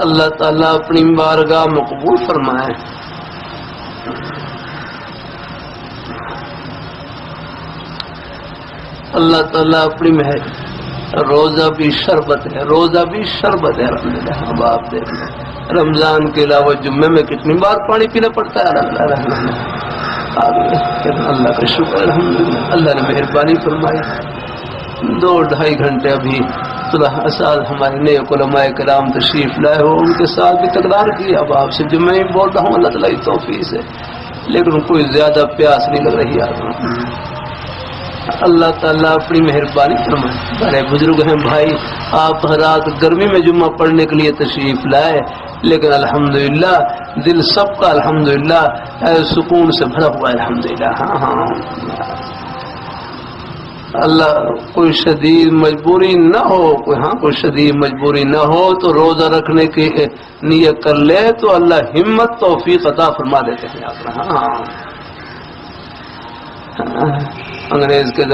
اللہ تعالیٰ اپنی بارگاہ مقبول فرمائے۔ اللہ تعالیٰ اپنی مہر، روزہ بھی شربت ہے، روزہ بھی شربت ہے الحمدللہ۔ اب آپ دیکھ لیں رمضان کے علاوہ جمعے میں کتنی بار پانی پینا پڑتا ہے الحمدللہ۔ اللہ کا شکر الحمدللہ، اللہ نے مہربانی فرمائی۔ 2-2.5 گھنٹے ابھی صلح اسال ہمارے نیک علماء کرام تشریف لائے ہو، ان کے ساتھ بھی تکرار کی۔ اب آپ سے جو میں بول رہا ہوں اللہ تعالیٰ کی توفیق سے، لیکن کوئی زیادہ پیاس نہیں لگ رہی آپ۔ اللہ تعالیٰ اپنی مہربانی فرمائے۔ بڑے بزرگ ہیں بھائی، آپ رات گرمی میں جمعہ پڑھنے کے لیے تشریف لائے، لیکن الحمدللہ دل سب کا الحمدللہ سکون سے بھرا ہوا ہے الحمدللہ۔ ہاں اللہ کوئی شدید مجبوری نہ ہو، کوئی شدید مجبوری نہ ہو تو روزہ رکھنے کی نیت کر لے تو اللہ ہمت توفیق عطا فرما دیتے ہیں۔ انگریز کے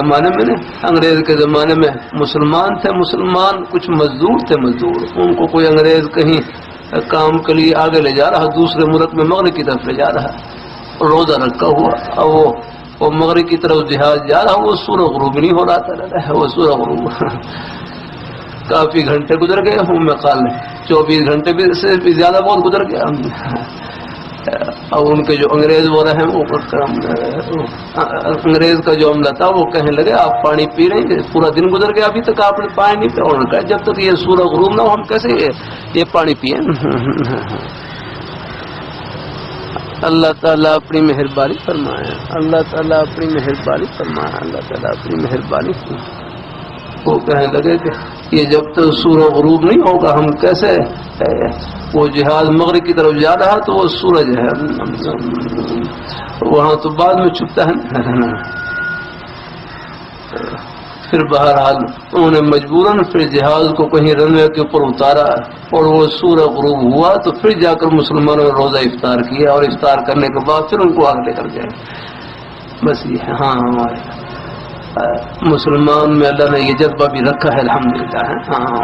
زمانے میں مسلمان تھے، مسلمان کچھ مزدور تھے، مزدور ان کو کوئی انگریز کہیں کام کے لیے آگے لے جا رہا، دوسرے ملک میں مغرب کی طرف لے جا رہا، روزہ رکھا ہوا، اور وہ مغرب کی طرف جہاز جا رہا، وہ سورج غروب نہیں ہو رہا تھا، وہ سورج غروب کافی گھنٹے گزر گئے ہوں، میں خیال 24 گھنٹے سے بھی زیادہ بہت گزر گیا۔ اور ان کے جو انگریز وہ رہے، وہ انگریز کا جو عملہ تھا وہ کہنے لگے آپ پانی پی رہے ہیں، پورا دن گزر گیا ابھی تک آپ نے پانی نہیں پیا، اور کہا جب تک یہ سورج غروب نہ ہو ہم کیسے یہ پانی پیئیں۔ اللہ تعالیٰ اپنی مہربانی فرمائے، اللہ تعالیٰ اپنی مہربانی فرمائے، اللہ تعالیٰ اپنی مہربانی فرمائے۔ وہ کہنے لگے کہ یہ جب تک سورج غروب نہیں ہوگا ہم کیسے، وہ جہاز مغرب کی طرف جا رہا تو وہ سورج ہے وہاں تو بعد میں چھپتا ہے۔ پھر بہرحال انہوں نے مجبوراً پھر جہاز کو کہیں رن وے کے اوپر اتارا، اور وہ سورج غروب ہوا تو پھر جا کر مسلمانوں نے روزہ افطار کیا، اور افطار کرنے کے بعد پھر ان کو آگے لے کر گئے۔ بس یہ ہاں ہمارے مسلمان میں اللہ نے یہ جذبہ بھی رکھا ہے الحمدللہ۔ ہاں